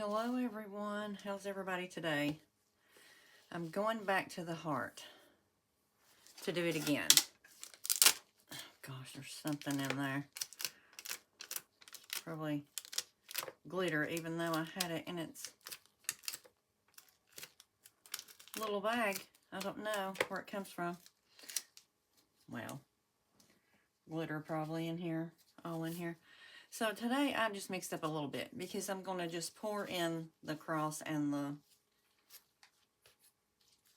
Hello everyone, how's everybody today? I'm going back to the heart to do it again. Gosh, there's something in there. Probably glitter, even though I had it in its little bag. I don't know where it comes from. Well, glitter probably in here, all in here. So today I just mixed up a little bit because I'm going to just pour in the cross and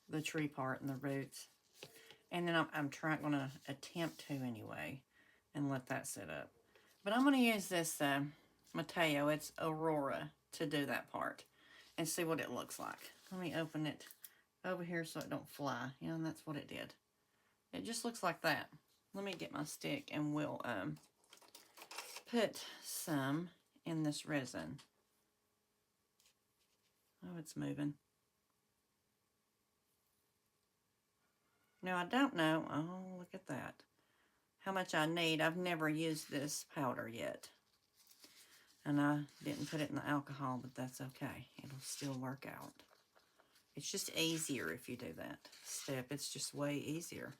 the tree part and the roots. And then I'm going to attempt to anyway and let that sit up. But I'm going to use this Mateo, it's Aurora, to do that part and see what it looks like. Let me open it over here so it don't fly. Yeah, and that's what it did. It just looks like that. Let me get my stick and we'll put some in this resin. Oh, it's moving. Now, I don't know. Oh, look at that. How much I need. I've never used this powder yet. And I didn't put it in the alcohol, but that's okay. It'll still work out. It's just easier if you do that step. It's just way easier.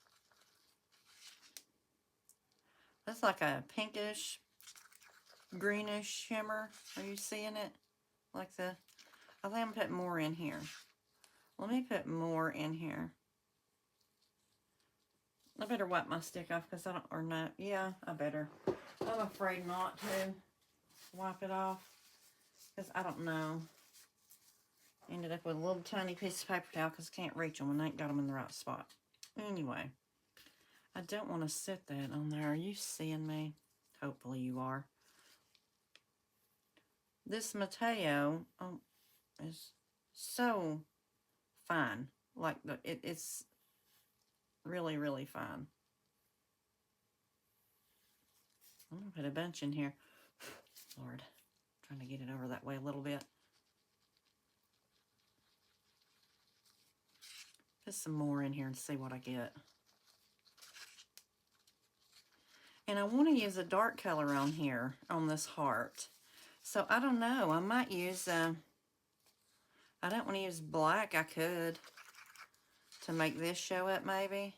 That's like a pinkish, greenish shimmer. Are you seeing it? Like the, I think I'm putting more in here. Let me put more in here. I better wipe my stick off because I don't, or not. Yeah, I better. I'm afraid not to wipe it off because I don't know. Ended up with a little tiny piece of paper towel because I can't reach them and I ain't got them in the right spot. Anyway, I don't want to sit that on there. Are you seeing me? Hopefully you are. This Mateo is so fine. Like it's really, really fine. I'm going to put a bunch in here. Lord, trying to get it over that way a little bit. Put some more in here and see what I get. And I want to use a dark color on here, on this heart. So I don't know. I might use, I don't want to use black. I could to make this show up maybe.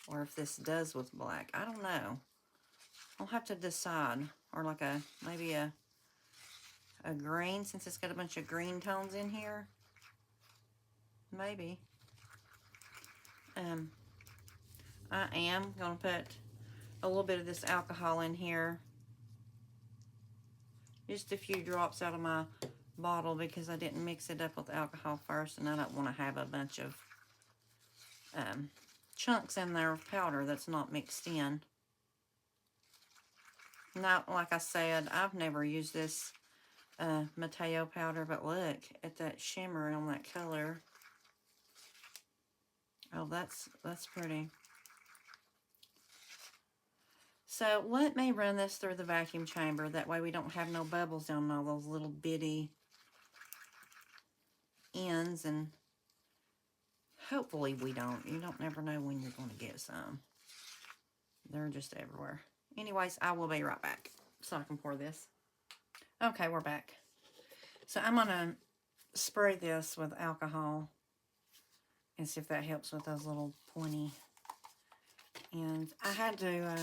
Or if this does with black. I don't know. I'll have to decide. Or like maybe a green, since it's got a bunch of green tones in here. Maybe. I am going to put a little bit of this alcohol in here. Just a few drops out of my bottle because I didn't mix it up with alcohol first, and I don't want to have a bunch of chunks in there of powder that's not mixed in. Now, like I said, I've never used this Mateo powder, but look at that shimmer on that color. Oh, that's pretty. So let me run this through the vacuum chamber. That way we don't have no bubbles on all those little bitty ends, and hopefully we don't. You don't never know when you're going to get some. They're just everywhere. Anyways, I will be right back so I can pour this. Okay, we're back. So I'm going to spray this with alcohol and see if that helps with those little pointy ends. I had to,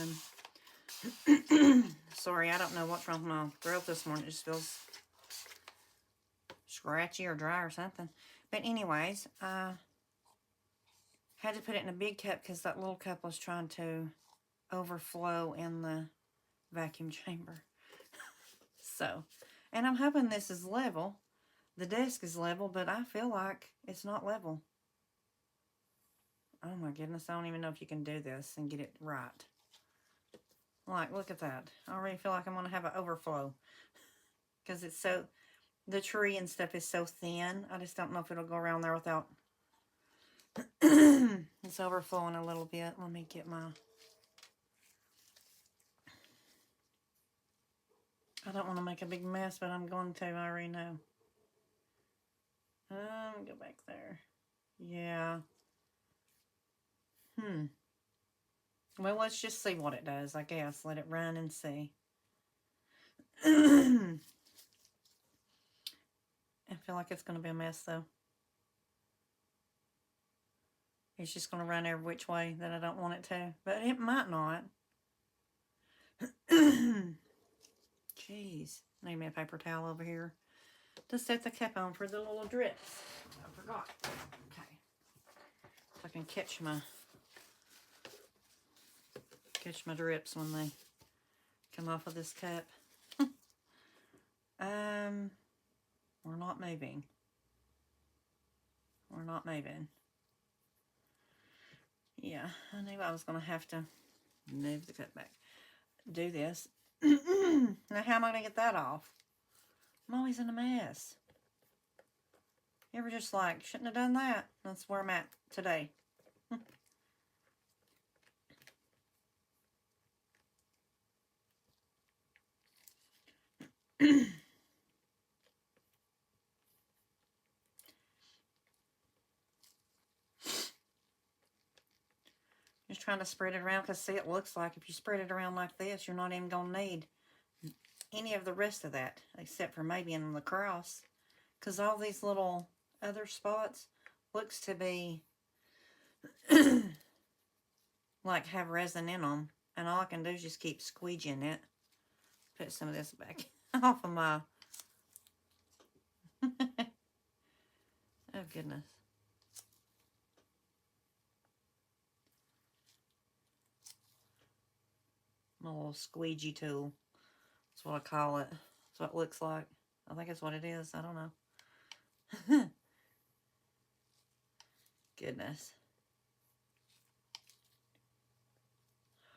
sorry, I don't know what's wrong with my throat this morning. It just feels scratchy or dry or something. But anyways, I had to put it in a big cup because that little cup was trying to overflow in the vacuum chamber. So, and I'm hoping this is level. The desk is level, but I feel like it's not level. Oh my goodness, I don't even know if you can do this and get it right. Like, look at that. I already feel like I'm going to have an overflow. Because it's so, the tree and stuff is so thin. I just don't know if it'll go around there without, it's overflowing a little bit. Let me get my, I don't want to make a big mess, but I'm going to, I already know. Go back there. Yeah. Well, let's just see what it does, I guess. Let it run and see. I feel like it's going to be a mess, though. It's just going to run every which way that I don't want it to. But it might not. Jeez. Need me a paper towel over here to set the cap on for the little drips. I forgot. Okay. So I can catch my drips when they come off of this cup. We're not moving. We're not moving. Yeah, I knew I was going to have to move the cup back. Do this. Now, how am I going to get that off? I'm always in a mess. You ever just like, shouldn't have done that? That's where I'm at today. Just trying to spread it around, because see, it looks like if you spread it around like this, you're not even going to need any of the rest of that, except for maybe in the cross, because all these little other spots looks to be like have resin in them, and all I can do is just keep squeegeeing it. Put some of this back off of my oh goodness. My little squeegee tool. That's what I call it. That's what it looks like. I think that's what it is. I don't know. Goodness.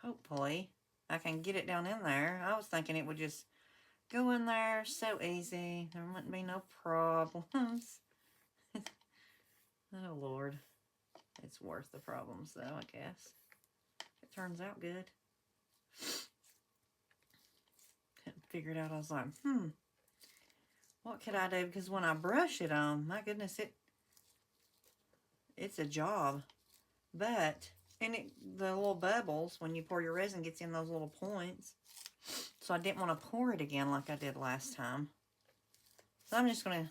Hopefully, I can get it down in there. I was thinking it would just go in there so easy. There wouldn't be no problems. Oh, Lord. It's worth the problems, though, I guess. It turns out good. Couldn't figure it out. I was like, what could I do? Because when I brush it on, my goodness, it's a job. But, and the little bubbles, when you pour your resin, gets in those little points. So I didn't want to pour it again like I did last time. So I'm just going to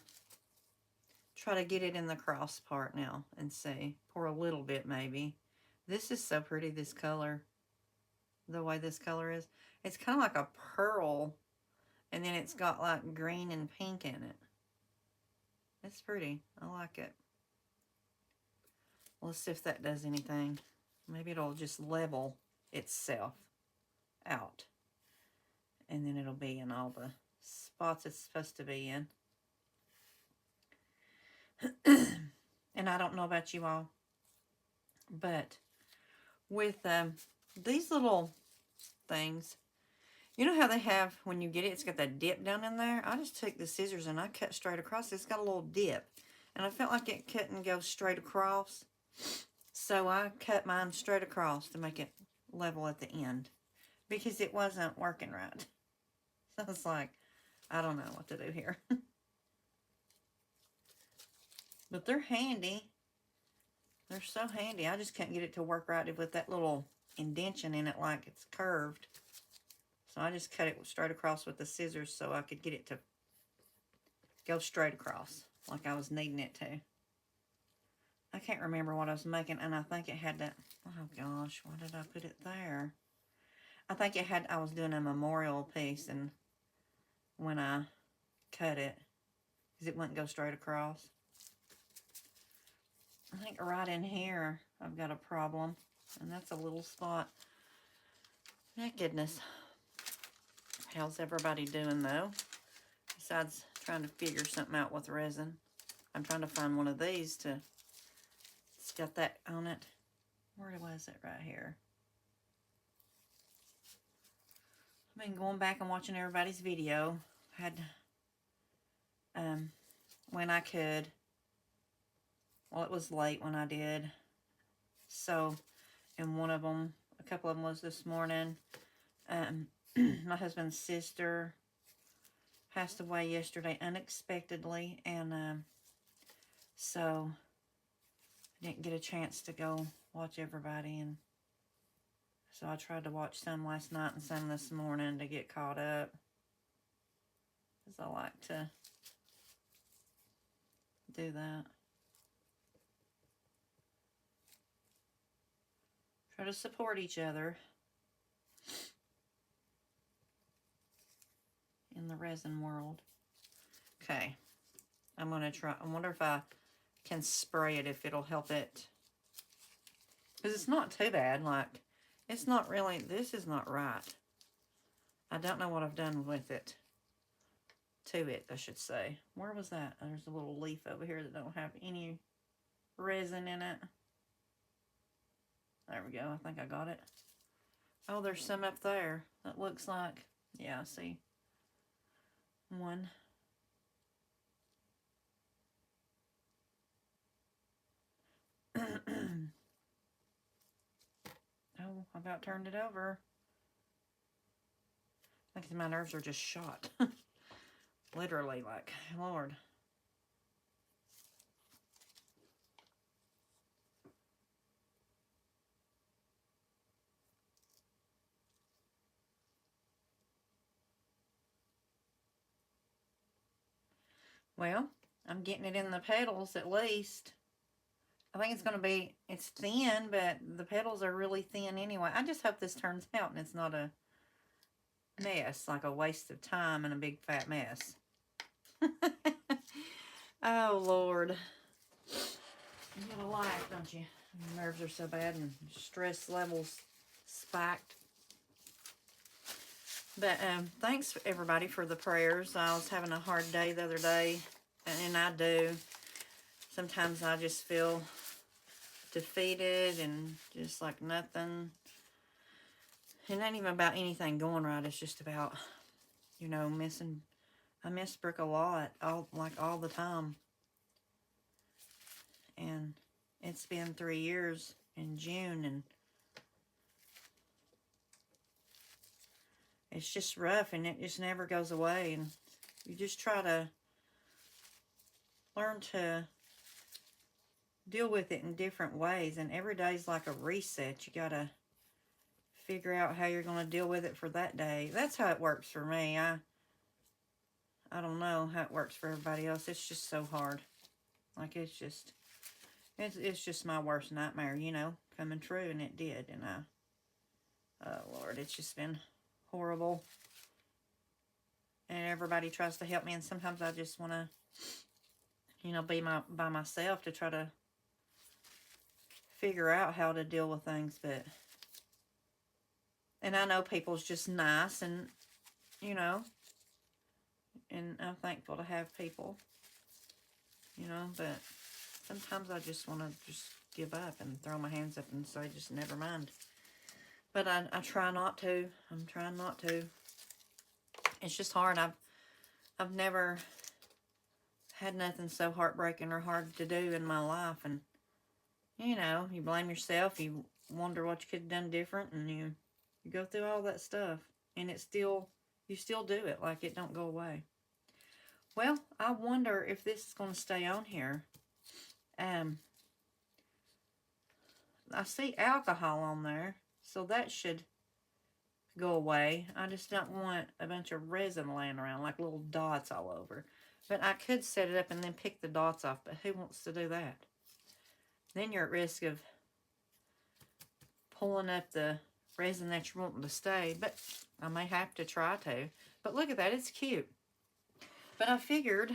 try to get it in the cross part now and see. Pour a little bit maybe. This is so pretty, this color. The way this color is. It's kind of like a pearl. And then it's got like green and pink in it. It's pretty. I like it. Let's see if that does anything. Maybe it'll just level itself out. And then it'll be in all the spots it's supposed to be in. And I don't know about you all, but with these little things, you know how they have, when you get it, it's got that dip down in there? I just took the scissors and I cut straight across. It's got a little dip. And I felt like it couldn't go straight across. So I cut mine straight across to make it level at the end. Because it wasn't working right. So it's like, I don't know what to do here. But they're handy. They're so handy. I just couldn't get it to work right with that little indentation in it like it's curved. So I just cut it straight across with the scissors so I could get it to go straight across like I was needing it to. I can't remember what I was making, and I think it had that, oh gosh, why did I put it there? I think it had, I was doing a memorial piece, and when I cut it, because it wouldn't go straight across. I think right in here, I've got a problem, and that's a little spot. My goodness. How's everybody doing, though? Besides trying to figure something out with resin. I'm trying to find one of these to, it's got that on it. Where was it? Right here. I've been going back and watching everybody's video. Had, when I could. Well, it was late when I did. So, and one of them, a couple of them was this morning. My husband's sister passed away yesterday unexpectedly, and so I didn't get a chance to go watch everybody, and so I tried to watch some last night and some this morning to get caught up, because I like to do that. Try to support each other in the resin world. Okay. I'm going to try. I wonder if I can spray it, if it'll help it. Because it's not too bad. Like, it's not really, this is not right. I don't know what I've done with it. To it, I should say. Where was that? There's a little leaf over here that don't have any resin in it. There we go. I think I got it. Oh, there's some up there. That looks like, yeah, I see one. Oh, I about turned it over. I think my nerves are just shot. Literally, like, Lord. Well, I'm getting it in the petals at least. I think it's going to be, it's thin, but the petals are really thin anyway. I just hope this turns out and it's not a mess, like a waste of time and a big fat mess. Oh, Lord. You gotta laugh, don't you? Your nerves are so bad and stress levels spiked. But thanks, everybody, for the prayers. I was having a hard day the other day, and I do. Sometimes I just feel defeated and just like nothing. It ain't even about anything going right. It's just about, you know, missing. I miss Brooke a lot, all the time. And it's been 3 years in June, and it's just rough, and it just never goes away. And you just try to learn to deal with it in different ways. And every day's like a reset. You gotta figure out how you're gonna deal with it for that day. That's how it works for me. I don't know how it works for everybody else. It's just so hard. Like, it's just my worst nightmare, you know, coming true, and it did. And oh Lord, it's just been horrible. And everybody tries to help me, and sometimes I just want to, you know, be by myself to try to figure out how to deal with things. But, and I know people's just nice, and, you know, and I'm thankful to have people, you know, but sometimes I just want to just give up and throw my hands up and say, just never mind. But I try not to. I'm trying not to. It's just hard. I've never had nothing so heartbreaking or hard to do in my life. And, you know, you blame yourself. You wonder what you could have done different. And you go through all that stuff. And you still do it. Like, it don't go away. Well, I wonder if this is going to stay on here. I see alcohol on there, so that should go away. I just don't want a bunch of resin laying around, like little dots all over. But I could set it up and then pick the dots off, but who wants to do that? Then you're at risk of pulling up the resin that you're wanting to stay, but I may have to try to. But look at that, it's cute. But I figured,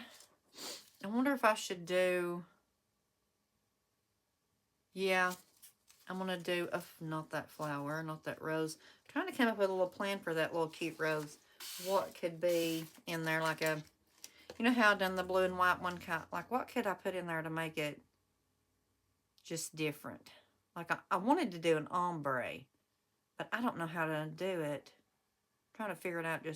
I wonder if I should do, yeah, I'm going to do, not that flower, not that rose. I'm trying to come up with a little plan for that little cute rose. What could be in there, like a, you know how I done the blue and white one? Like, what could I put in there to make it just different? Like, I wanted to do an ombre, but I don't know how to do it. I'm trying to figure it out.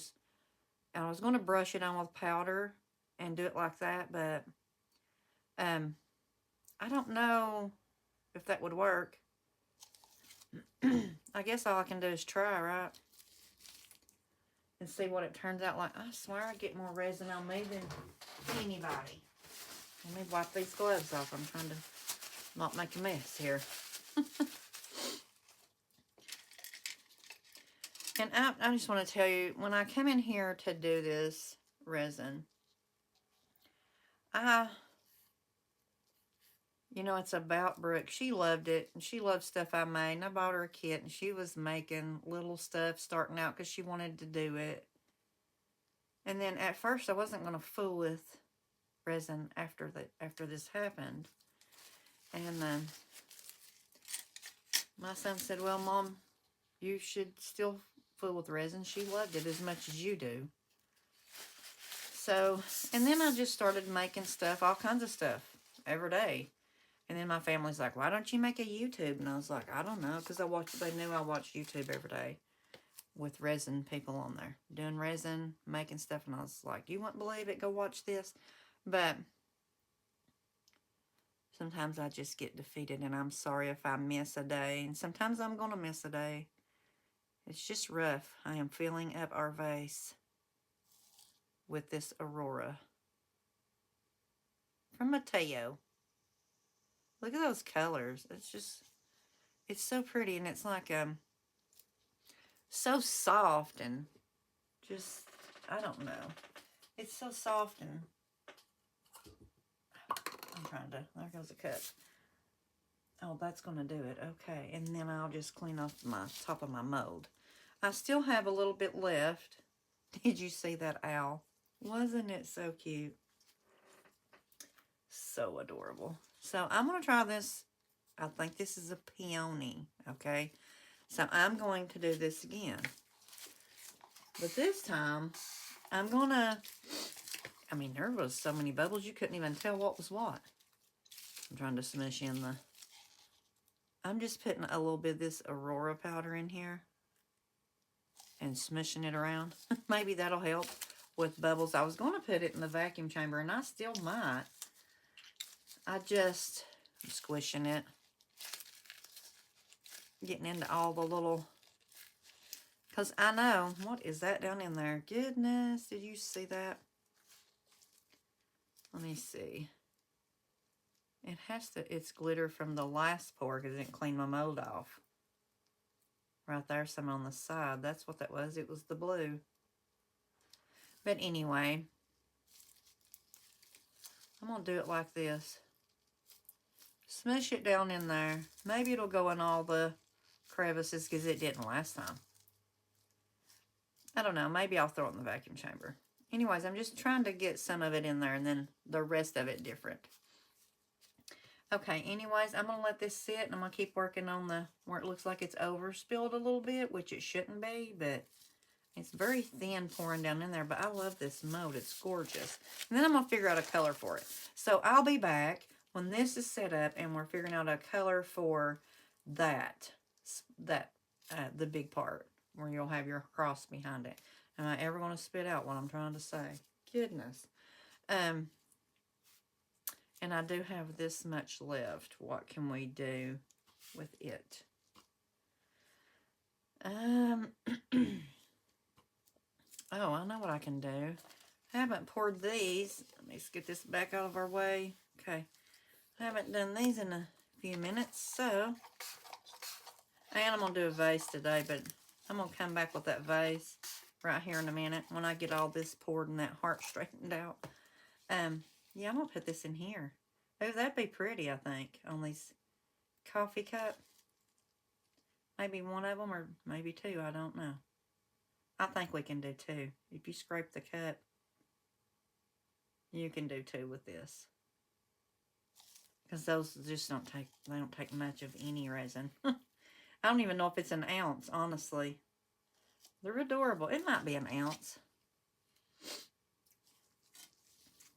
I was going to brush it on with powder and do it like that, but I don't know if that would work. I guess all I can do is try, right? And see what it turns out like. I swear I get more resin on me than anybody. Let me wipe these gloves off. I'm trying to not make a mess here. And I just want to tell you, when I come in here to do this resin, I You know, it's about Brooke. She loved it, and she loved stuff I made. And I bought her a kit, and she was making little stuff starting out because she wanted to do it. And then at first, I wasn't going to fool with resin after this happened. And my son said, "Well, Mom, you should still fool with resin. She loved it as much as you do." So, and then I just started making stuff, all kinds of stuff, every day. And then my family's like, "Why don't you make a YouTube?" And I was like, "I don't know," because they knew I watched YouTube every day with resin people on there doing resin, making stuff. And I was like, "You wouldn't believe it. Go watch this." But sometimes I just get defeated, and I'm sorry if I miss a day. And sometimes I'm going to miss a day. It's just rough. I am filling up our vase with this Aurora from Mateo. Look at those colors. It's so pretty, and it's like so soft and just, I don't know. It's so soft, and I'm trying to, there goes a cup. Oh, that's going to do it. Okay, and then I'll just clean off my top of my mold. I still have a little bit left. Did you see that owl? Wasn't it so cute? So adorable. So I'm going to try this. I think this is a peony, okay? So I'm going to do this again. But this time, I'm going to, I mean, there was so many bubbles, you couldn't even tell what was what. I'm trying to smush in the, I'm just putting a little bit of this Aurora powder in here and smushing it around. Maybe that'll help with bubbles. I was going to put it in the vacuum chamber, and I still might. I'm squishing it. Getting into all the little, because I know, what is that down in there? Goodness, did you see that? Let me see. It has to, it's glitter from the last pour because I didn't clean my mold off. Right there, some on the side. That's what that was. It was the blue. But anyway, I'm going to do it like this. Smush it down in there. Maybe it'll go in all the crevices because it didn't last time. I don't know. Maybe I'll throw it in the vacuum chamber. Anyways, I'm just trying to get some of it in there and then the rest of it different. Okay, anyways, I'm going to let this sit, and I'm going to keep working on the, where it looks like it's overspilled a little bit, which it shouldn't be, but it's very thin pouring down in there. But I love this mold. It's gorgeous. And then I'm going to figure out a color for it. So I'll be back when this is set up and we're figuring out a color for that the big part where you'll have your cross behind it. Am I ever going to spit out what I'm trying to say? Goodness. And I do have this much left. What can we do with it? Oh, I know what I can do. I haven't poured these. Let me just get this back out of our way. Okay. I haven't done these in a few minutes, so. And I'm going to do a vase today, but I'm going to come back with that vase right here in a minute when I get all this poured and that heart straightened out. Yeah, I'm going to put this in here. Oh, that'd be pretty, I think, on these coffee cup. Maybe one of them or maybe two, I don't know. I think we can do two. If you scrape the cup, you can do two with this. Because those just don't take much of any resin. I don't even know if it's an ounce, honestly. They're adorable. It might be an ounce.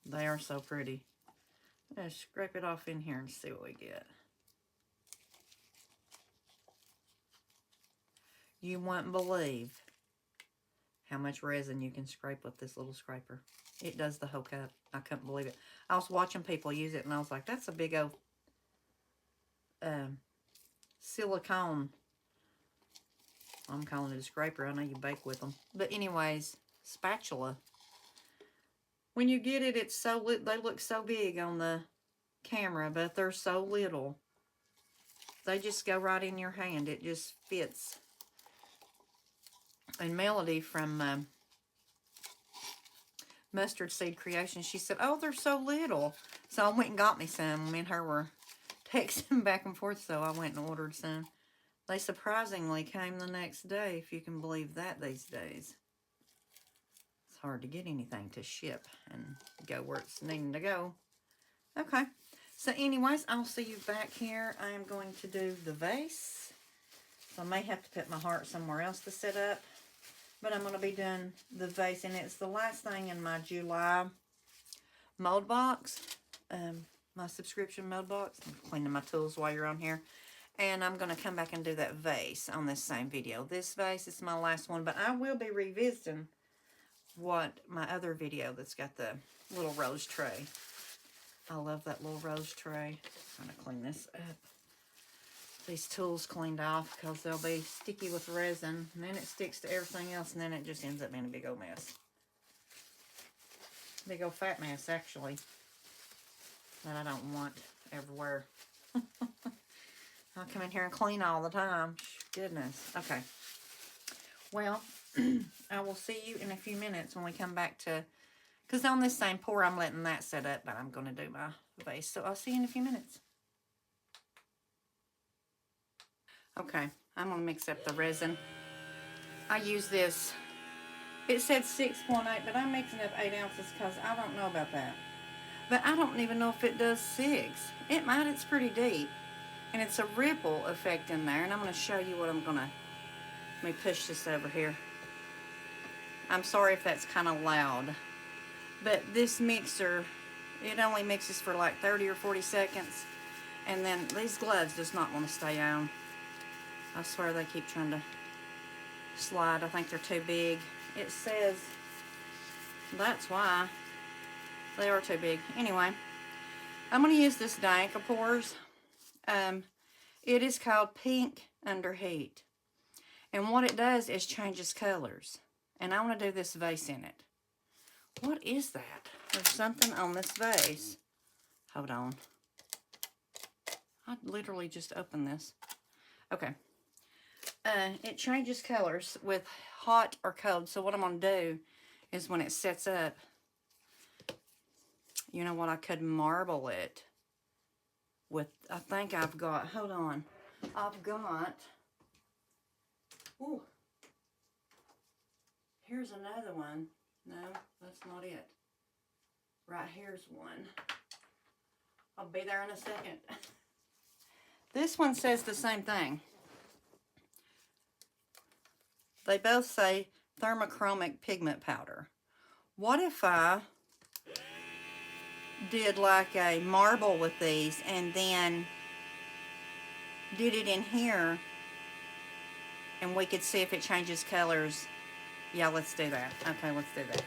They are so pretty. Let's scrape it off in here and see what we get. You won't believe how much resin you can scrape with this little scraper. It does the whole cup. I couldn't believe it. I was watching people use it, and I was like, that's a big old silicone. I'm calling it a scraper. I know you bake with them. But anyways, spatula. When you get it, it's so they look so big on the camera, but they're so little. They just go right in your hand. It just fits. And Melody from Mustard Seed Creation, she said, "Oh, they're so little." So I went and got me some. Me and her were texting back and forth, so I went and ordered some. They surprisingly came the next day, if you can believe that these days. It's hard to get anything to ship and go where it's needing to go. Okay, so anyways, I'll see you back here. I am going to do the vase. So I may have to put my heart somewhere else to set up. But I'm going to be doing the vase, and it's the last thing in my July mold box. My subscription mold box. I'm cleaning my tools while you're on here. And I'm going to come back and do that vase on this same video. This vase is my last one, but I will be revisiting my other video that's got the little rose tray. I love that little rose tray. I'm going to clean this up. These tools cleaned off because they'll be sticky with resin, and then it sticks to everything else, and then it just ends up being a big old mess. Big old fat mess, actually, that I don't want everywhere. I'll come in here and clean all the time. Goodness. Okay. Well, I will see you in a few minutes when we come back to, because on this same pour, I'm letting that set up, but I'm going to do my vase. So I'll see you in a few minutes. Okay, I'm going to mix up the resin. I use this, it said 6.8, but I'm mixing up 8 ounces because I don't know about that. But I don't even know if it does 6. It might, it's pretty deep. And it's a ripple effect in there. And I'm going to show you what I'm going to, let me push this over here. I'm sorry if that's kind of loud. But this mixer, it only mixes for like 30 or 40 seconds. And then these gloves does not want to stay on. I swear they keep trying to slide. I think they're too big. It says that's why they are too big. Anyway, I'm going to use this Dianca Pours. It is called Pink Under Heat. And what it does is changes colors. And I want to do this vase in it. What is that? There's something on this vase. Hold on. I literally just opened this. Okay. It changes colors with hot or cold. So what I'm going to do is when it sets up, you know what, I could marble it with, I think I've got, hold on, I've got, ooh, here's another one. No, that's not it. Right here's one. I'll be there in a second. This one says the same thing. They both say thermochromic pigment powder. What if I did like a marble with these and then did it in here and we could see if it changes colors? Yeah, let's do that. Okay, let's do that.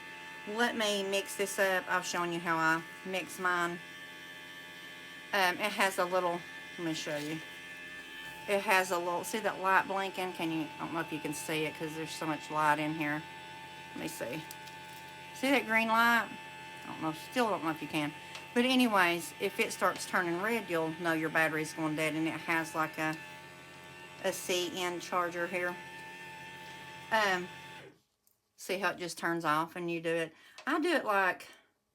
Let me mix this up. I'm showing you how I mix mine. It has a little, let me show you. It has a little, see that light blinking? Can you, I don't know if you can see it because there's so much light in here. Let me see. See that green light? I don't know, still don't know if you can. But anyways, if it starts turning red, you'll know your battery's going dead, and it has like a CN charger here. See how it just turns off and you do it? I do it like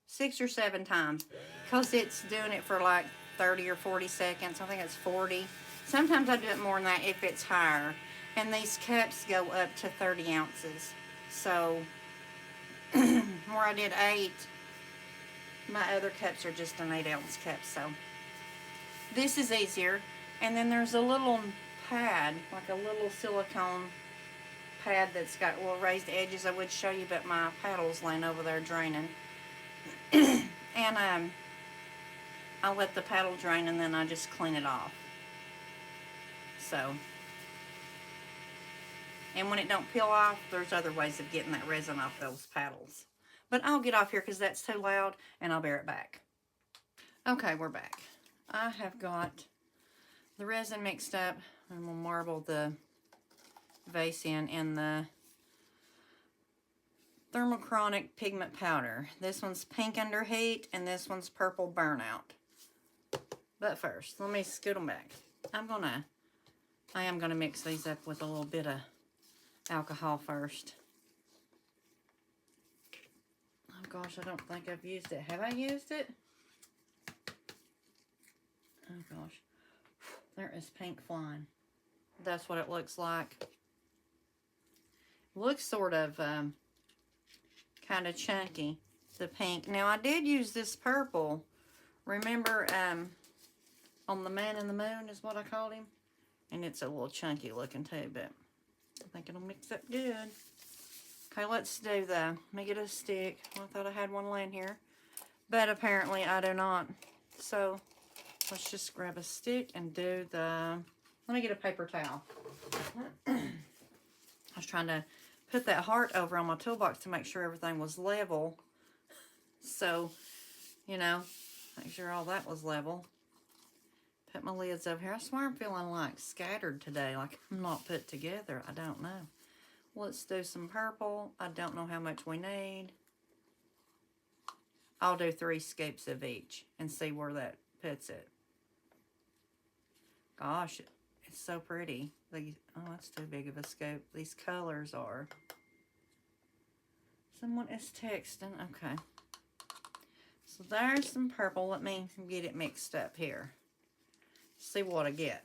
6 or 7 times because it's doing it for like 30 or 40 seconds. I think it's 40. Sometimes I do it more than that if it's higher. And these cups go up to 30 ounces. So, where I did 8, my other cups are just an 8 ounce cup. So, this is easier. And then there's a little pad, like a little silicone pad that's got little raised edges. I would show you, but my paddle's laying over there draining. And I let the paddle drain and then I just clean it off. So, and when it don't peel off, there's other ways of getting that resin off those paddles. But I'll get off here because that's too loud, and I'll bear it back. Okay, we're back. I have got the resin mixed up, and we'll marble the vase in the thermochromic pigment powder. This one's Pink Under Heat, and this one's Purple Burnout. But first, let me scoot them back. I am gonna mix these up with a little bit of alcohol first. Oh gosh, I don't think I've used it. Have I used it? Oh gosh. There is pink flying. That's what it looks like. Looks sort of kind of chunky, the pink. Now, I did use this purple. Remember, on the Man in the Moon is what I called him. And it's a little chunky looking too, but I think it'll mix up good. Okay, let's do let me get a stick. I thought I had one laying here, but apparently I do not. So let's just grab a stick and do let me get a paper towel. I was trying to put that heart over on my toolbox to make sure everything was level. So, you know, make sure all that was level. Put my lids over here. I swear I'm feeling like scattered today, like I'm not put together. I don't know. Let's do some purple. I don't know how much we need. I'll do 3 scoops of each and see where that puts it. Gosh, it's so pretty. These, oh, that's too big of a scoop. These colors are. Someone is texting. Okay. So there's some purple. Let me get it mixed up here. See what I get.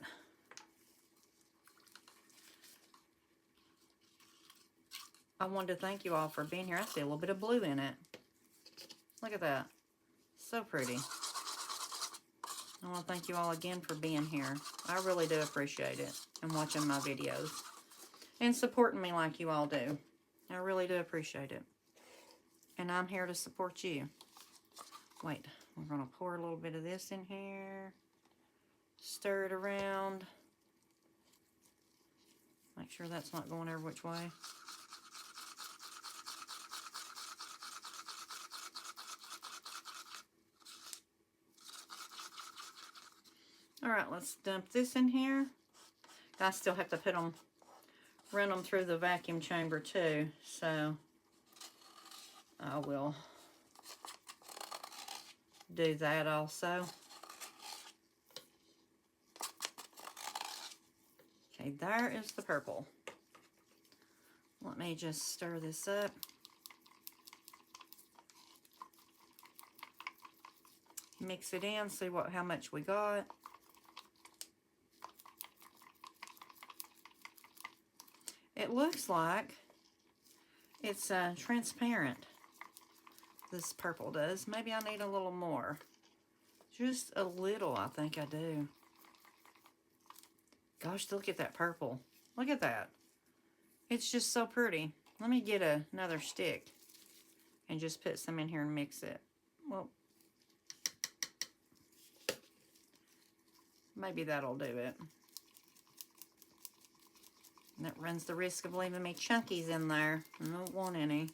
I wanted to thank you all for being here. I see a little bit of blue in it. Look at that. So pretty. I want to thank you all again for being here. I really do appreciate it and watching my videos and supporting me like you all do. I really do appreciate it. And I'm here to support you. Wait, we're going to pour a little bit of this in here. Stir it around. Make sure that's not going every which way. All right, let's dump this in here. I still have to run them through the vacuum chamber too, so I will do that also. Okay, there is the purple. Let me just stir this up. Mix it in, see how much we got. It looks like it's transparent. This purple does. Maybe I need a little more. Just a little, I think I do. Gosh, look at that purple. Look at that. It's just so pretty. Let me get another stick and just put some in here and mix it. Well, maybe that'll do it. And that runs the risk of leaving me chunkies in there. I don't want any.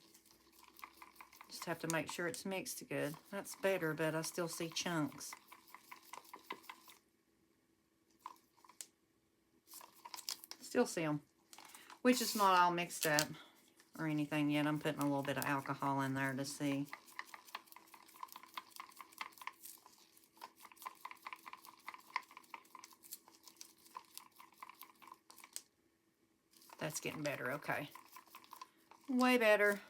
Just have to make sure it's mixed good. That's better, but I still see chunks. Still see them. Which is not all mixed up or anything yet. I'm putting a little bit of alcohol in there to see. That's getting better, okay. Way better.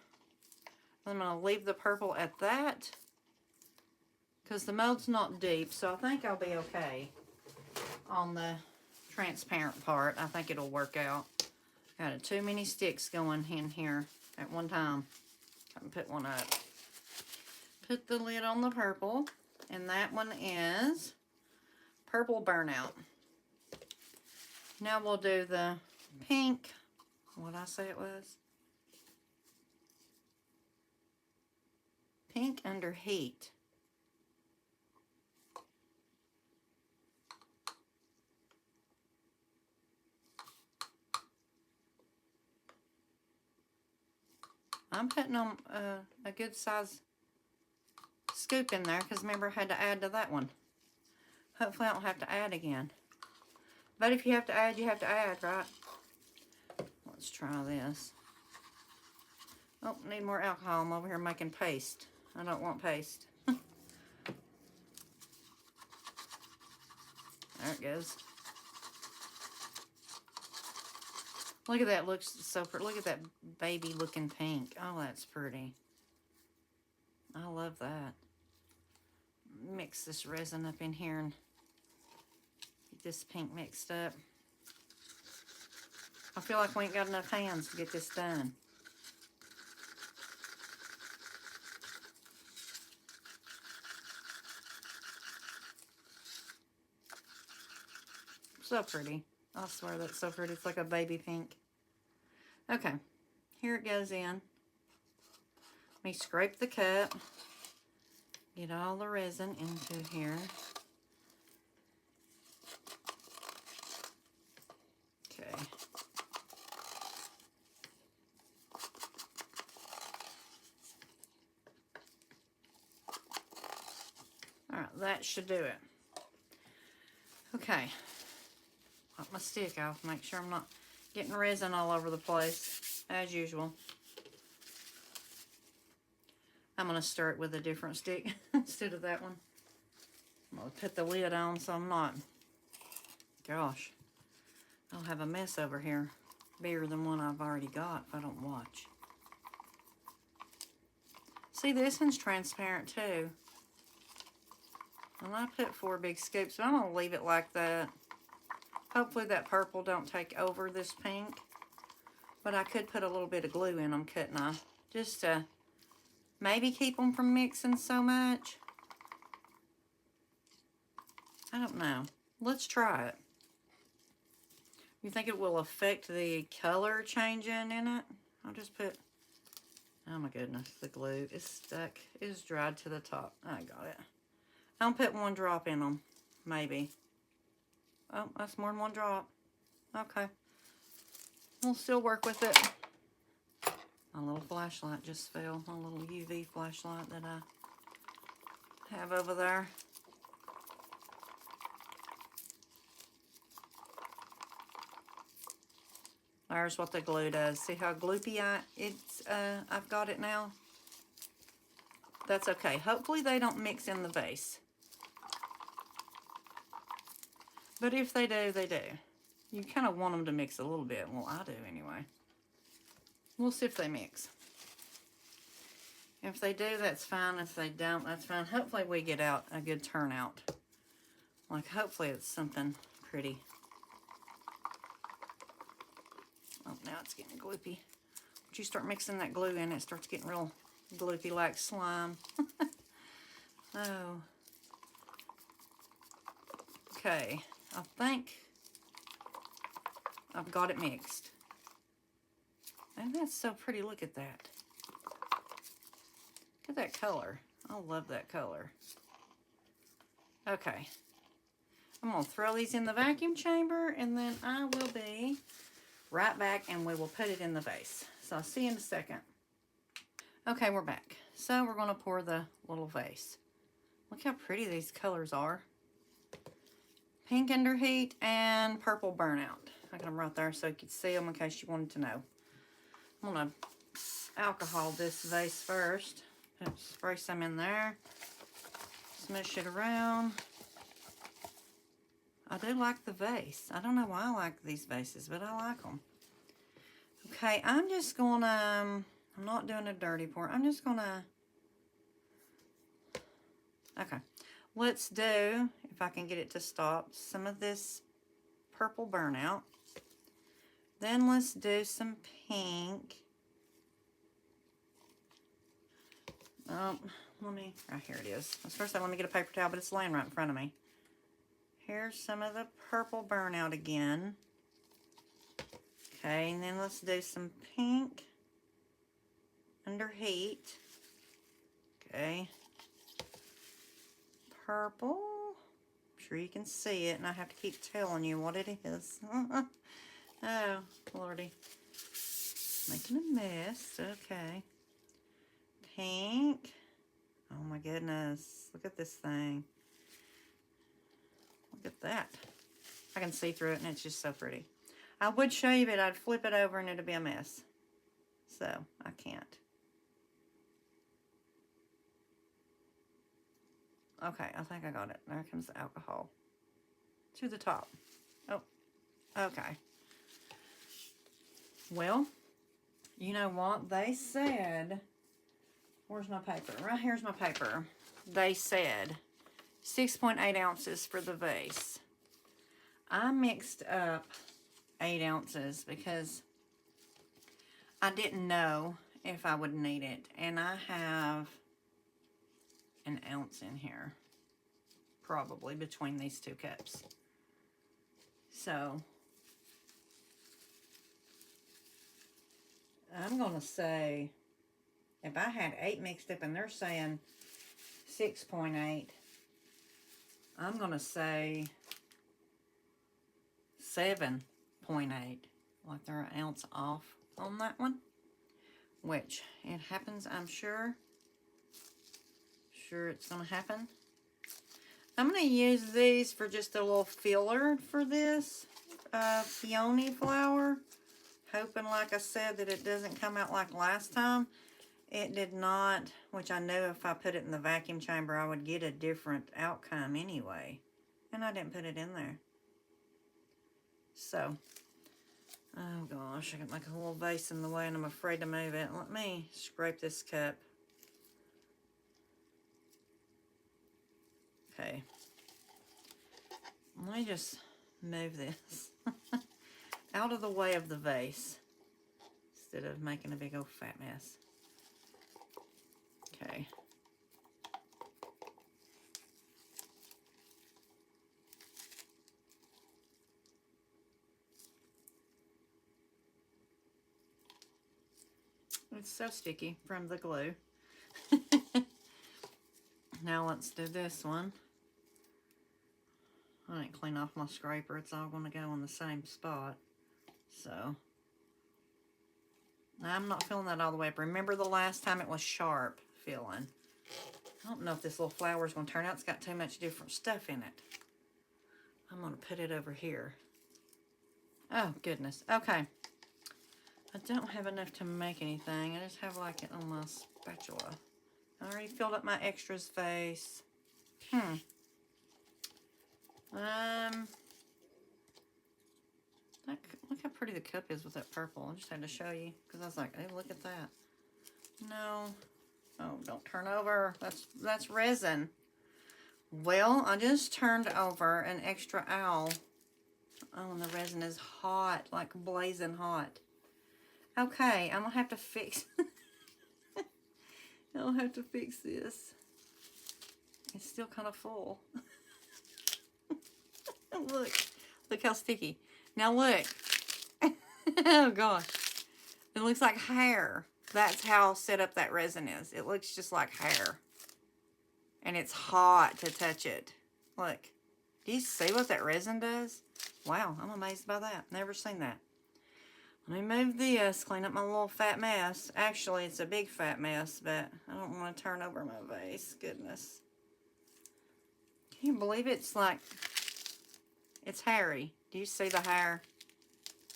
I'm going to leave the purple at that because the mold's not deep, so I think I'll be okay on the transparent part. I think it'll work out. Got too many sticks going in here at one time. I can put one up. Put the lid on the purple, and that one is Purple Burnout. Now we'll do the pink. What did I say it was? Pink Under Heat. I'm putting on a good size scoop in there because remember I had to add to that one. Hopefully I don't have to add again. But if you have to add, you have to add, right? Let's try this. Oh, need more alcohol. I'm over here making paste. I don't want paste. There it goes. Look at that. Looks so pretty. Look at that baby looking pink. Oh, that's pretty. I love that. Mix this resin up in here and this pink mixed up. I feel like we ain't got enough hands to get this done. So pretty. I swear that's so pretty. It's like a baby pink. Okay, here it goes in. Let me scrape the cup. Get all the resin into here. Okay. All right, that should do it. Okay. Pop my stick off, make sure I'm not getting resin all over the place, as usual. I'm going to stir it with a different stick instead of that one. I'm going to put the lid on so I'm not, gosh, I'll have a mess over here bigger than one I've already got if I don't watch. See, this one's transparent too. And I put 4 big scoops, but I'm going to leave it like that. Hopefully that purple don't take over this pink. But I could put a little bit of glue in them, couldn't I? Just to maybe keep them from mixing so much. I don't know. Let's try it. You think it will affect the color changing in it? I'll just put, oh my goodness, the glue is stuck. It's dried to the top. I got it. I'll put 1 drop in them, maybe. Oh, that's more than 1 drop. Okay. We'll still work with it. My little flashlight just fell. My little UV flashlight that I have over there. There's what the glue does. See how gloopy I've got it now? That's okay. Hopefully they don't mix in the vase. But if they do, they do. You kind of want them to mix a little bit. Well, I do anyway. We'll see if they mix. If they do, that's fine. If they don't, that's fine. Hopefully we get out a good turnout. Like, hopefully it's something pretty. Oh, now it's getting gloopy. Once you start mixing that glue in, it starts getting real gloopy like slime. Oh. Okay. I think I've got it mixed. And that's so pretty. Look at that. Look at that color. I love that color. Okay. I'm going to throw these in the vacuum chamber, and then I will be right back, and we will put it in the vase. So I'll see you in a second. Okay, we're back. So we're going to pour the little vase. Look how pretty these colors are. Pink under heat and purple burnout. I got them right there so you could see them in case you wanted to know. I'm going to alcohol this vase first. Spray some in there. Smush it around. I do like the vase. I don't know why I like these vases, but I like them. Okay, I'm just going to, I'm not doing a dirty pour. I'm just going to, okay. Let's do, if I can get it to stop, some of this purple burnout. Then let's do some pink. Let me, right here it is. First, let me get a paper towel, but it's laying right in front of me. Here's some of the purple burnout again. Okay, and then let's do some pink under heat. Okay. Purple. I'm sure you can see it, and I have to keep telling you what it is. Oh, Lordy. Making a mess. Okay. Pink. Oh my goodness. Look at this thing. Look at that. I can see through it, and it's just so pretty. I would show you, but I'd flip it over, and it'd be a mess. So, I can't. Okay, I think I got it. There comes the alcohol. To the top. Oh, okay. Well, you know what? They said, where's my paper? Right here's my paper. They said 6.8 ounces for the vase. I mixed up 8 ounces because I didn't know if I would need it. And I have an ounce in here, probably between these 2 cups. So I'm going to say, if I had 8 mixed up and they're saying 6.8, I'm going to say 7.8. Like they're an ounce off on that one. Which, it happens, I'm sure. Sure it's going to happen. I'm going to use these for just a little filler for this peony flower. Hoping, like I said, that it doesn't come out like last time. It did not, which I know if I put it in the vacuum chamber, I would get a different outcome anyway. And I didn't put it in there. So, oh gosh, I got like a little vase in the way and I'm afraid to move it. Let me scrape this cup. Okay. Let me just move this out of the way of the vase instead of making a big old fat mess. Okay. It's so sticky from the glue. Now let's do this one. I didn't clean off my scraper. It's all going to go in the same spot. So, now I'm not filling that all the way up. Remember the last time it was sharp filling. I don't know if this little flower is going to turn out. It's got too much different stuff in it. I'm going to put it over here. Oh, goodness. Okay. I don't have enough to make anything. I just have like it on my spatula. I already filled up my extras vase. Look how pretty the cup is with that purple. I just had to show you because I was like, hey, look at that. No. Oh, don't turn over. That's resin. Well, I just turned over an extra owl. Oh, and the resin is hot, like blazing hot. Okay, I'm gonna have to fix. I'll have to fix this. It's still kind of full. Look how sticky. Now look. Oh gosh, it looks like hair. That's how set up that resin is. It looks just like hair, and it's hot to touch it. Look, do you see what that resin does? Wow, I'm amazed by that. Never seen that. Let me move this, clean up my little fat mess. Actually, it's a big fat mess, but I don't want to turn over my vase. Goodness. Can you believe it's like, it's hairy. Do you see the hair?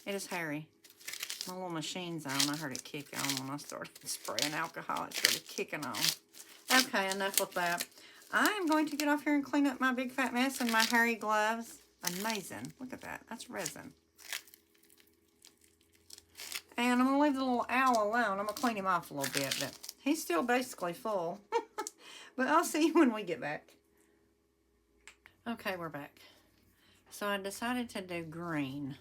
It is hairy. My little machine's on. I heard it kick on when I started spraying alcohol. It started kicking on. Okay, enough with that. I am going to get off here and clean up my big fat mess in my hairy gloves. Amazing. Look at that. That's resin. And I'm going to leave the little owl alone. I'm going to clean him off a little bit, but he's still basically full. But I'll see you when we get back. Okay, we're back. So I decided to do green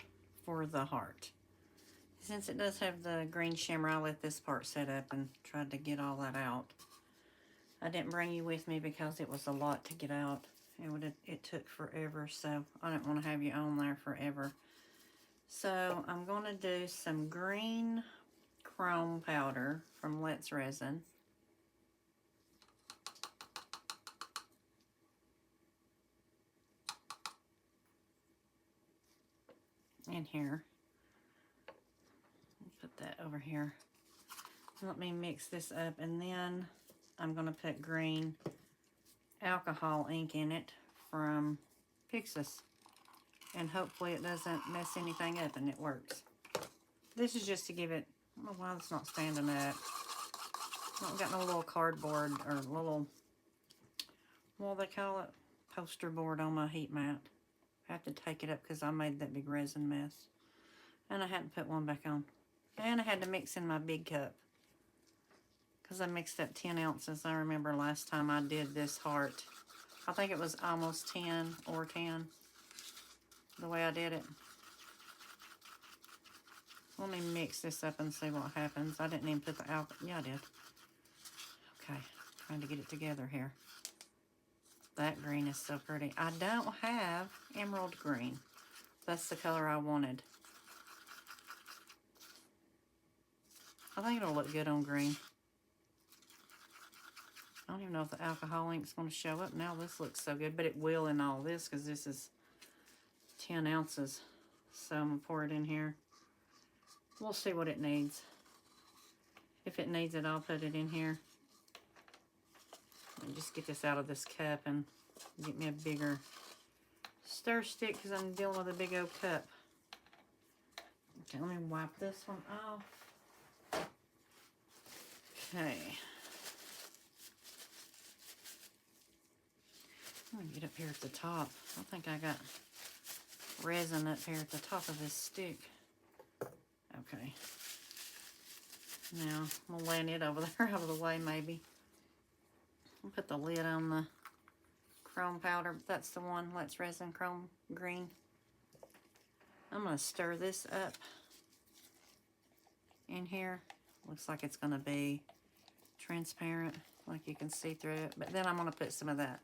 for the heart. Since it does have the green shimmer, I let this part set up and tried to get all that out. I didn't bring you with me because it was a lot to get out. It took forever, so I didn't want to have you on there forever. So I'm going to do some green chrome powder from Let's Resin. In here. Put that over here. Let me mix this up, and then I'm going to put green alcohol ink in it from Pixis. And hopefully it doesn't mess anything up and it works. This is just to give it, I don't know why it's not standing up. I don't got no little cardboard or little, what do they call it? Poster board on my heat mat. I have to take it up because I made that big resin mess. And I had to put one back on. And I had to mix in my big cup. Because I mixed up 10 ounces. I remember last time I did this heart. I think it was almost 10 or 10. the way I did it. Let me mix this up and see what happens. I didn't even put the alcohol. Yeah, I did. Okay, trying to get it together here. That green is so pretty. I don't have emerald green. That's the color I wanted. I think it'll look good on green. I don't even know if the alcohol ink's going to show up. Now this looks so good, but it will in all this because this is 10 ounces. So I'm going to pour it in here. We'll see what it needs. If it needs it, I'll put it in here. And just get this out of this cup and get me a bigger stir stick because I'm dealing with a big old cup. Okay, let me wipe this one off. Okay. I'm going to get up here at the top. I think I got resin up here at the top of this stick. Okay. Now, I'm going to land it over there out of the way maybe. I'll put the lid on the chrome powder. That's the one. Let's resin chrome green. I'm going to stir this up in here. Looks like it's going to be transparent, like you can see through it. But then I'm going to put some of that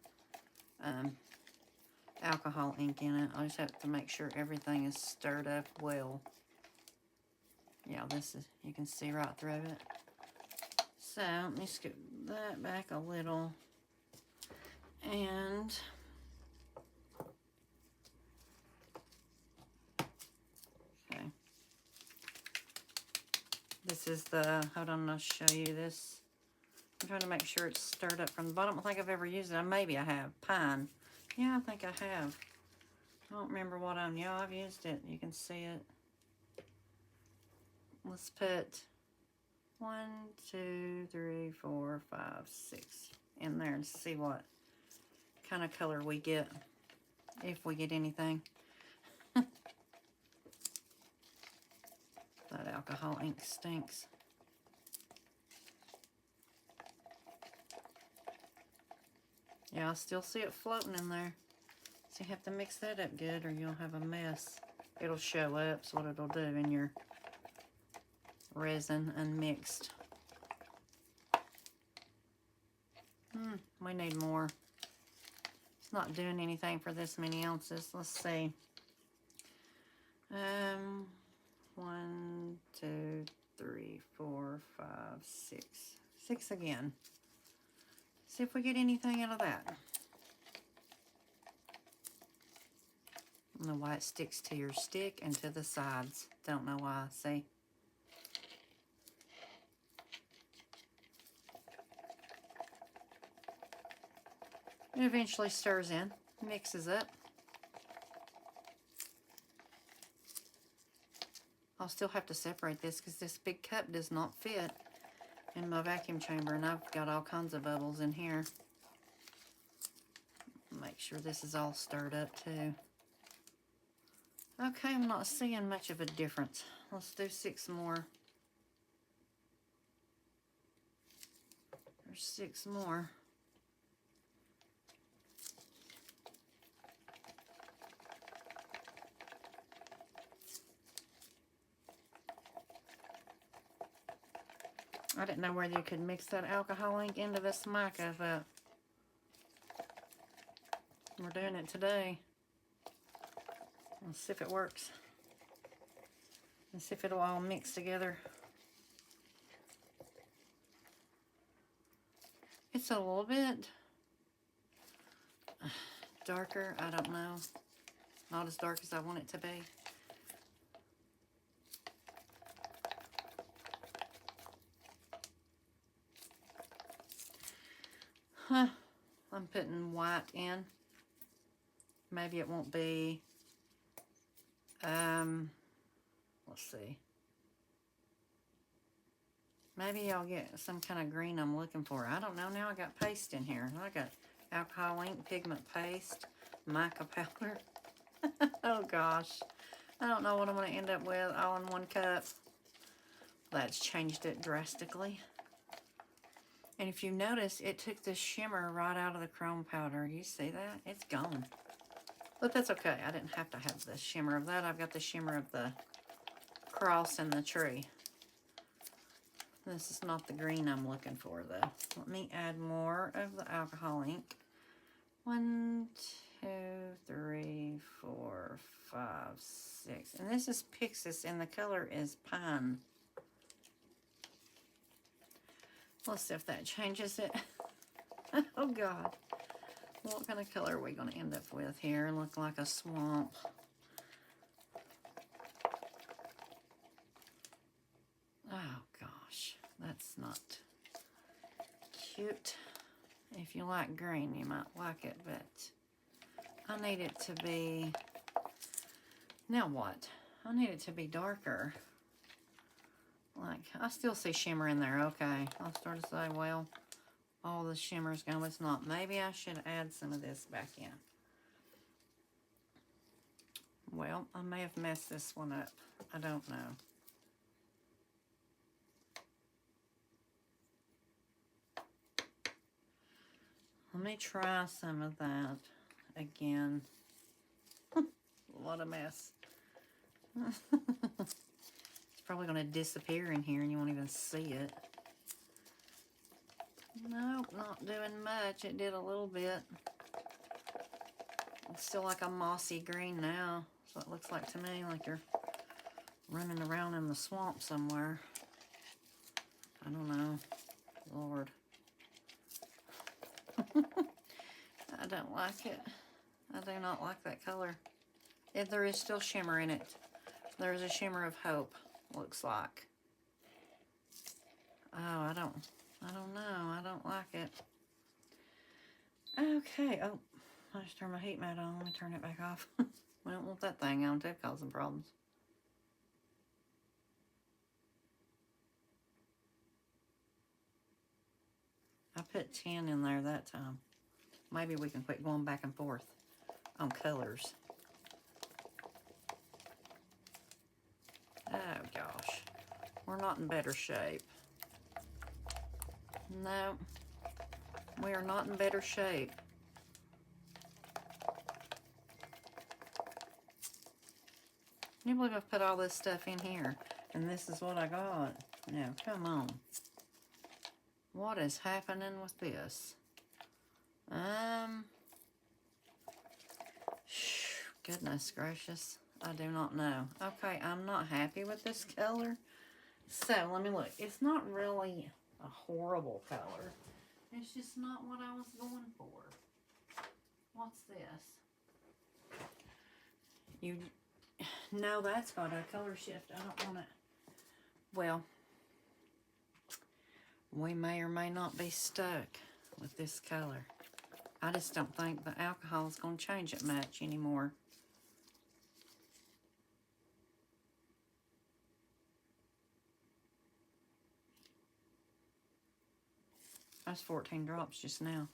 alcohol ink in it. I just have to make sure everything is stirred up well. Yeah, this is, you can see right through it. So, let me scoot that back a little. And okay. This is the, hold on, I'll show you this. I'm trying to make sure it's stirred up from the bottom. I don't think I've ever used it. Maybe I have. Pine. Yeah, I think I have. I don't remember what on. Yeah, I've used it. You can see it. Let's put 1, 2, 3, 4, 5, 6 in there and see what kind of color we get, if we get anything. That alcohol ink stinks. Yeah, I still see it floating in there. So you have to mix that up good or you'll have a mess. It'll show up, so what it'll do in your resin unmixed. We need more. It's not doing anything for this many ounces. Let's see. 1, 2, 3, 4, 5, 6. 6 again. See if we get anything out of that. I don't know why it sticks to your stick and to the sides. Don't know why. See? It eventually stirs in, mixes up. I'll still have to separate this because this big cup does not fit in my vacuum chamber, and I've got all kinds of bubbles in here. Make sure this is all stirred up too. Okay, I'm not seeing much of a difference. Let's do 6 more. There's 6 more. I didn't know whether you could mix that alcohol ink into this mica, but we're doing it today. Let's see if it works. Let's see if it'll all mix together. It's a little bit darker. I don't know. Not as dark as I want it to be. I'm putting white in. Maybe it won't be, let's see. Maybe I'll get some kind of green I'm looking for. I don't know. Now I got paste in here. I got alcohol ink, pigment paste, mica powder. Oh gosh. I don't know what I'm going to end up with all in one cup. That's changed it drastically. And if you notice, it took the shimmer right out of the chrome powder. You see that? It's gone. But that's okay. I didn't have to have the shimmer of that. I've got the shimmer of the cross and the tree. This is not the green I'm looking for, though. Let me add more of the alcohol ink. 1, 2, 3, 4, 5, 6. And this is Pixis, and the color is Pine. Let's see if that changes it. Oh, God. What kind of color are we going to end up with here? Look like a swamp. Oh, gosh. That's not cute. If you like green, you might like it, but I need it to be... Now what? I need it to be darker. Like, I still see shimmer in there. Okay, I'll start to say, well, all the shimmer's gone. It's not. Maybe I should add some of this back in. Well, I may have messed this one up. I don't know. Let me try some of that again. What a mess. It's probably going to disappear in here and you won't even see it. Nope, not doing much. It did a little bit. It's still like a mossy green now. So it looks like to me like you're running around in the swamp somewhere. I don't know. Lord. I don't like it. I do not like that color. If there is still shimmer in it. There's a shimmer of hope, looks like. Oh, I don't know. I don't like it. Okay. Oh, I just turned my heat mat on. Let me turn it back off. We don't want that thing on too, causing problems. I put 10 in there that time. Maybe we can quit going back and forth on colors. Oh, gosh. We're not in better shape. No. We are not in better shape. Can you believe I've put all this stuff in here? And this is what I got. Now, come on. What is happening with this? Goodness gracious. I do not know. Okay, I'm not happy with this color. So, let me look. It's not really a horrible color. It's just not what I was going for. What's this? No, that's got a color shift. I don't want it. Well, we may or may not be stuck with this color. I just don't think the alcohol is going to change it much anymore. That's 14 drops just now.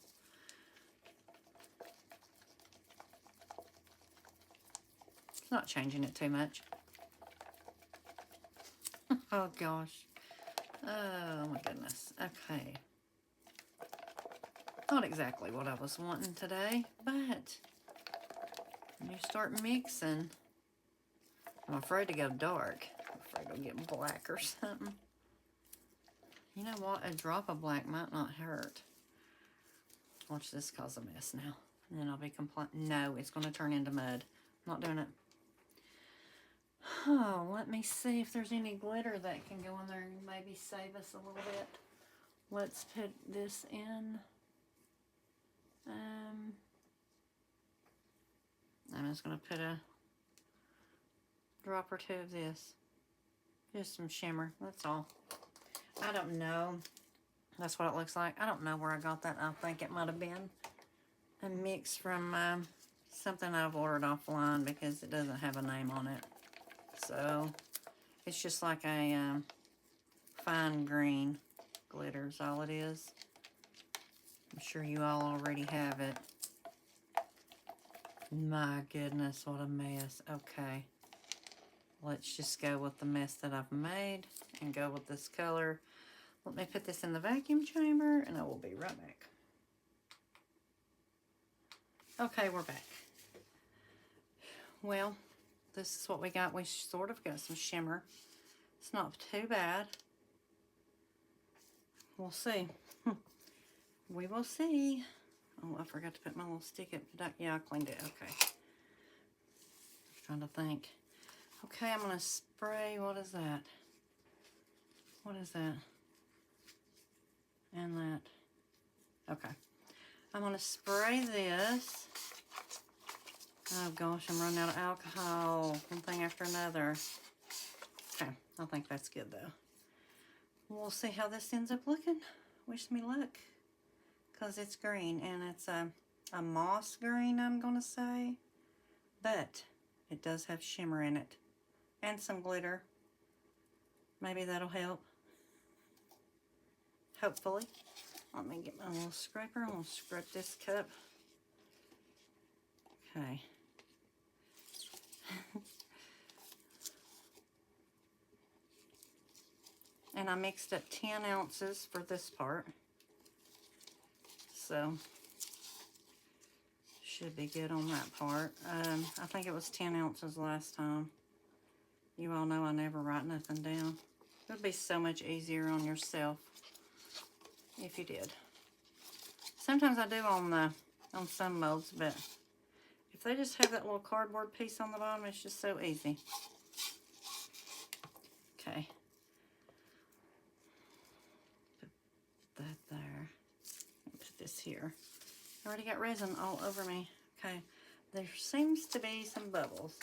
It's not changing it too much. Oh, gosh. Oh, my goodness. Okay. Not exactly what I was wanting today, but when you start mixing, I'm afraid to go dark. I'm afraid it'll get black or something. You know what? A drop of black might not hurt. Watch this cause a mess now. And then I'll be complaining. No, it's going to turn into mud. I'm not doing it. Oh, let me see if there's any glitter that can go in there and maybe save us a little bit. Let's put this in. I'm just going to put a drop or two of this. Just some shimmer. That's all. I don't know. That's what it looks like. I don't know where I got that. I think it might have been a mix from something I've ordered offline because it doesn't have a name on it. So it's just like a fine green glitter is all it is. I'm sure you all already have it. My goodness, what a mess. Okay. Let's just go with the mess that I've made and go with this color. Let me put this in the vacuum chamber and I will be right back. Okay, we're back. well, this is what we got. We sort of got some shimmer. It's not too bad. We'll see. We will see. Oh, I forgot to put my little stick up. Yeah, I cleaned it. Okay. Trying to think. Okay, I'm going to spray. What is that? What is that? And that. Okay. I'm going to spray this. Oh gosh, I'm running out of alcohol. One thing after another. Okay, I think that's good though. We'll see how this ends up looking. Wish me luck. Because it's green, and it's a moss green, I'm going to say. But it does have shimmer in it. And some glitter. Maybe that'll help. Hopefully. Let me get my little scraper. I'm going to scrape this cup. Okay. And I mixed up 10 ounces for this part. So, should be good on that part. I think it was 10 ounces last time. You all know I never write nothing down. It would be so much easier on yourself if you did. Sometimes I do on some molds, but if they just have that little cardboard piece on the bottom, it's just so easy. Okay. Put that there. Put this here. I already got resin all over me. Okay. There seems to be some bubbles.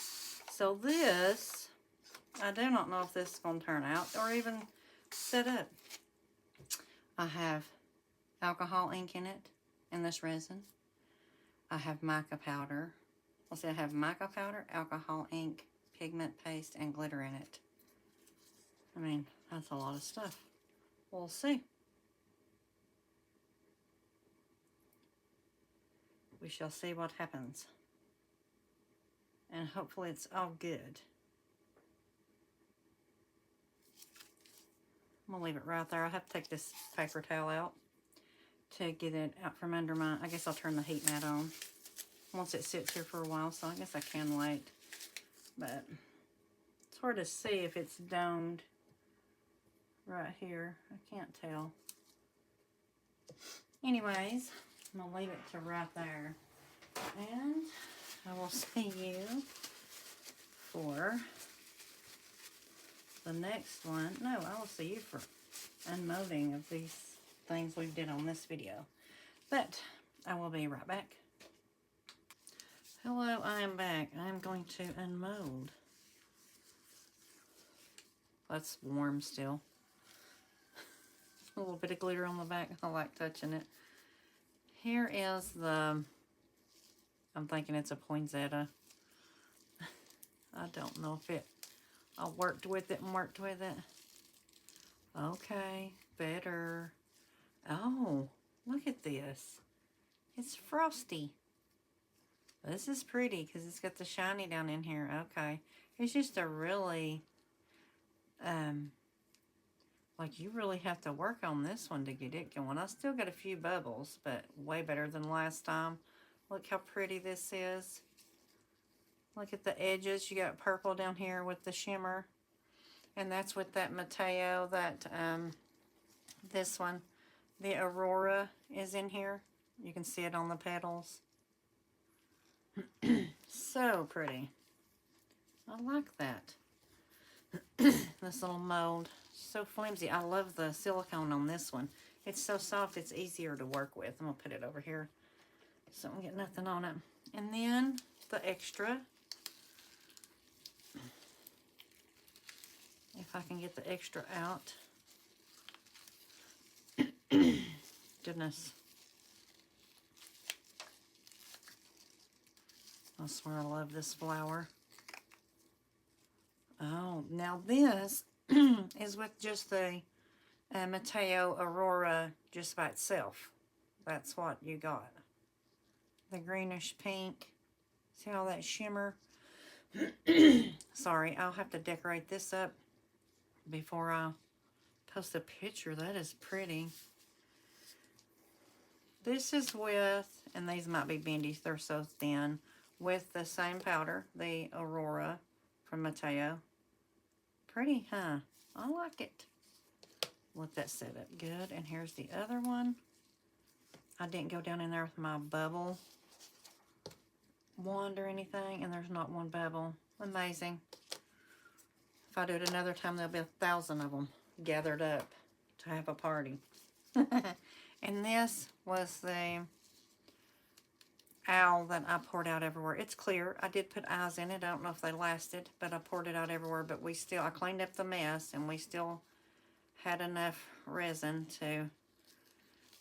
So this, I do not know if this is going to turn out or even set up. I have alcohol ink in it, in this resin. I have mica powder. Let's see, I have mica powder, alcohol ink, pigment paste, and glitter in it. I mean, that's a lot of stuff. We'll see. We shall see what happens. And hopefully it's all good. I'm going to leave it right there. I'll have to take this paper towel out to get it out from under my... I guess I'll turn the heat mat on once it sits here for a while, so I guess I can wait. But it's hard to see if it's domed right here. I can't tell. Anyways, I'm going to leave it to right there. And I will see you for the next one. No, I will see you for unmolding of these things we did on this video. But I will be right back. Hello, I am back. I am going to unmold. That's warm still. A little bit of glitter on the back. I like touching it. Here is the... I'm thinking it's a poinsettia. I don't know if it... I worked with it and worked with it. Okay, better. Oh, look at this. It's frosty. This is pretty because it's got the shiny down in here. Okay. It's just a really, like you really have to work on this one to get it going. I still got a few bubbles, but way better than last time. Look how pretty this is. Look at the edges. You got purple down here with the shimmer. And that's with that Mateo, that, this one. The Aurora is in here. You can see it on the petals. So pretty. I like that. This little mold. So flimsy. I love the silicone on this one. It's so soft, it's easier to work with. I'm going to put it over here so I don't get nothing on it. And then the extra. If I can get the extra out. Goodness. I swear I love this flower. Oh, now this is with just the Mateo Aurora just by itself. That's what you got. The greenish pink. See all that shimmer? Sorry, I'll have to decorate this up before I post a picture. That is pretty. This is with, and these might be bendy, they're so thin, with the same powder, the Aurora from Mateo. Pretty, huh? I like it. Let that set up good. And here's the other one. I didn't go down in there with my bubble wand or anything, and there's not one bubble. Amazing. If I do it another time, there'll be 1,000 of them gathered up to have a party. And this was the owl that I poured out everywhere. It's clear. I did put eyes in it. I don't know if they lasted, but I poured it out everywhere. But I cleaned up the mess, and we still had enough resin to,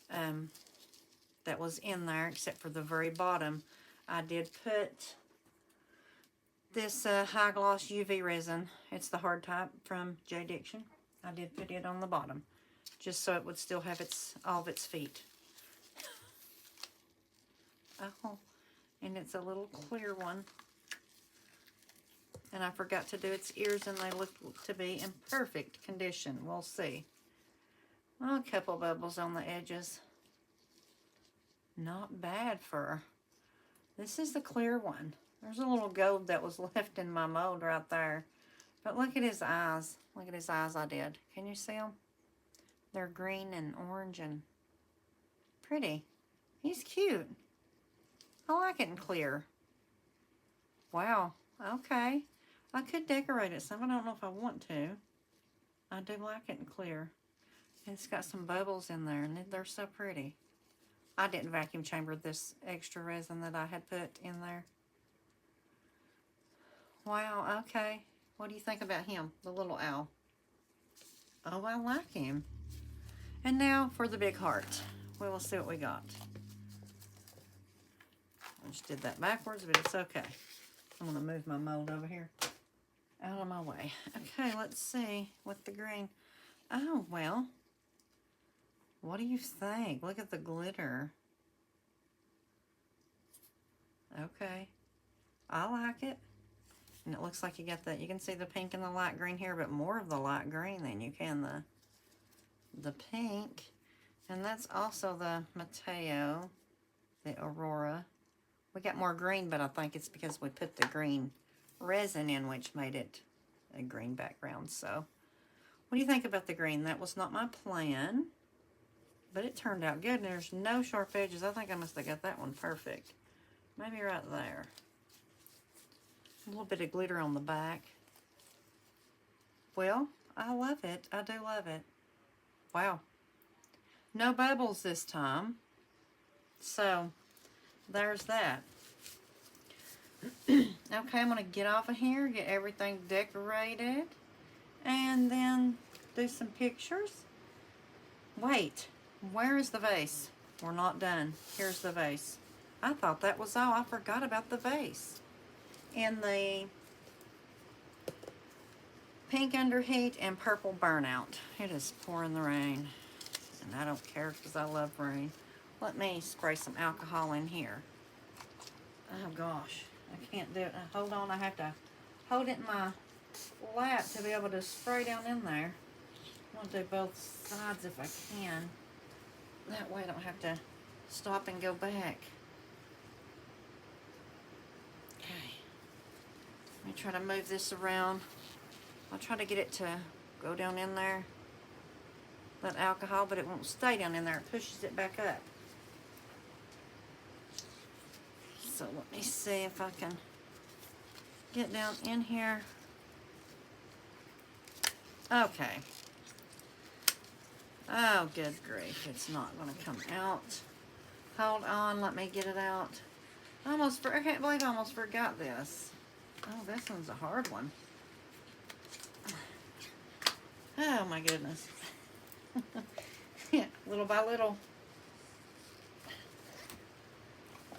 that was in there, except for the very bottom. I did put this high gloss UV resin. It's the hard type from J Diction. I did put it on the bottom, just so it would still have all of its feet. Oh, and it's a little clear one. And I forgot to do its ears, and they look to be in perfect condition. We'll see. Oh, a couple bubbles on the edges. Not bad for... This is the clear one. There's a little gold that was left in my mold right there. But look at his eyes. Look at his eyes I did. Can you see them? They're green and orange and pretty. He's cute. I like it in clear. Wow. Okay. I could decorate it some. I don't know if I want to. I do like it in clear. It's got some bubbles in there, and they're so pretty. I didn't vacuum chamber this extra resin that I had put in there. Wow, okay. What do you think about him, the little owl? Oh, I like him. And now for the big heart. We will see what we got. I just did that backwards, but it's okay. I'm going to move my mold over here out of my way. Okay, let's see with the green. Oh, well. What do you think? Look at the glitter. Okay. I like it. And it looks like you got that. You can see the pink and the light green here, but more of the light green than you can the pink. And that's also the Mateo, the Aurora. We got more green, but I think it's because we put the green resin in, which made it a green background. So, what do you think about the green? That was not my plan, but it turned out good. And there's no sharp edges. I think I must have got that one perfect. Maybe right there. A little bit of glitter on the back. Well, I love it. I do love it. Wow. No bubbles this time. So, there's that. Okay, I'm going to get off of here, get everything decorated, and then do some pictures. Wait, where is the vase? We're not done. Here's the vase. I thought that was all. I forgot about the vase. In the pink underheat and purple burnout. It is pouring the rain, and I don't care because I love rain. Let me spray some alcohol in here. Oh gosh, I can't do it. Hold on, I have to hold it in my lap to be able to spray down in there. I'm going to do both sides if I can. That way I don't have to stop and go back. Okay. Let me try to move this around. I'll try to get it to go down in there. That alcohol, but it won't stay down in there. It pushes it back up. So let me see if I can get down in here. Okay. Oh, good grief. It's not going to come out. Hold on. Let me get it out. I can't believe I almost forgot this. Oh, this one's a hard one. Oh, my goodness. Yeah, little by little.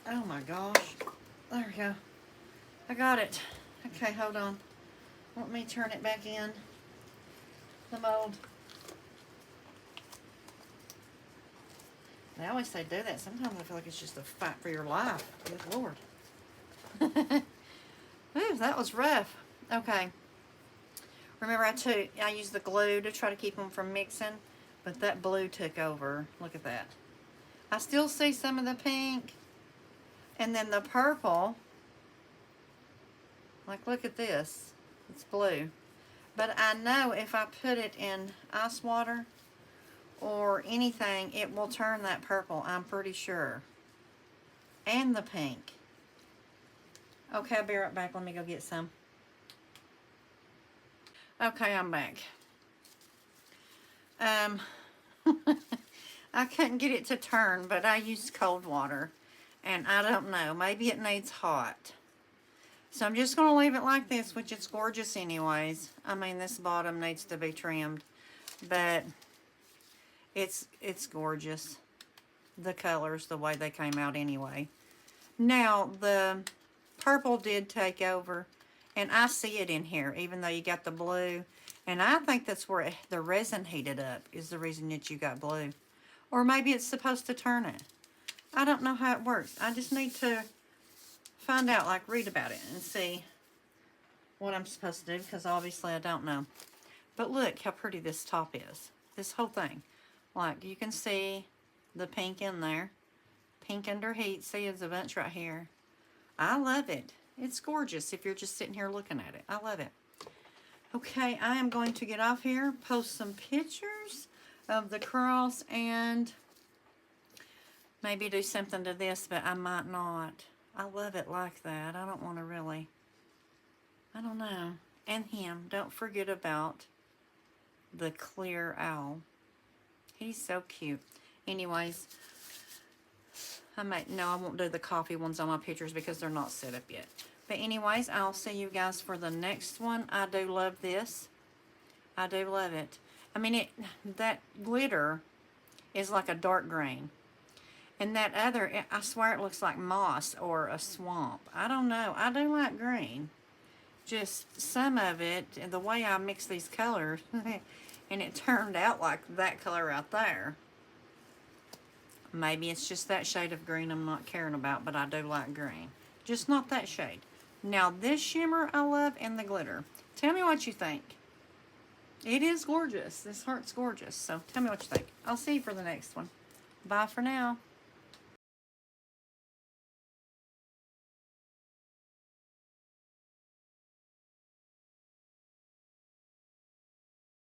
Oh, my gosh. There we go. I got it. Okay, hold on. Let me turn it back in. The mold. They always say do that. Sometimes I feel like it's just a fight for your life. Good Lord. Ooh, that was rough. Okay. Remember I used the glue to try to keep them from mixing, but that blue took over. Look at that. I still see some of the pink, and then the purple Like, look at this. It's blue. But I know if I put it in ice water or anything, it will turn that purple, I'm pretty sure. And the pink. Okay, I'll be right back. Let me go get some. Okay, I'm back. I couldn't get it to turn, but I used cold water. And I don't know, maybe it needs hot. So I'm just going to leave it like this, which is gorgeous anyways. I mean, this bottom needs to be trimmed, but it's gorgeous. The colors, the way they came out anyway. Now, the purple did take over, and I see it in here, even though you got the blue. And I think that's where the resin heated up is the reason that you got blue. Or maybe it's supposed to turn it. I don't know how it works. I just need to find out, like read about it and see what I'm supposed to do, because obviously I don't know. But look how pretty this top is. This whole thing. Like, you can see the pink in there. Pink under heat. See, there's a bunch right here. I love it. It's gorgeous if you're just sitting here looking at it. I love it. Okay, I am going to get off here, post some pictures of the cross, and maybe do something to this, but I might not. I love it like that. I don't want to really, I don't know. And him. Don't forget about the clear owl. He's so cute. Anyways, I won't do the coffee ones on my pictures because they're not set up yet. But anyways, I'll see you guys for the next one. I do love this. I do love it. I mean, that glitter is like a dark green. And that other, I swear it looks like moss or a swamp. I don't know. I do like green. Just some of it, and the way I mix these colors, and it turned out like that color out there. Maybe it's just that shade of green I'm not caring about, but I do like green. Just not that shade. Now, this shimmer I love, and the glitter. Tell me what you think. It is gorgeous. This heart's gorgeous. So tell me what you think. I'll see you for the next one. Bye for now.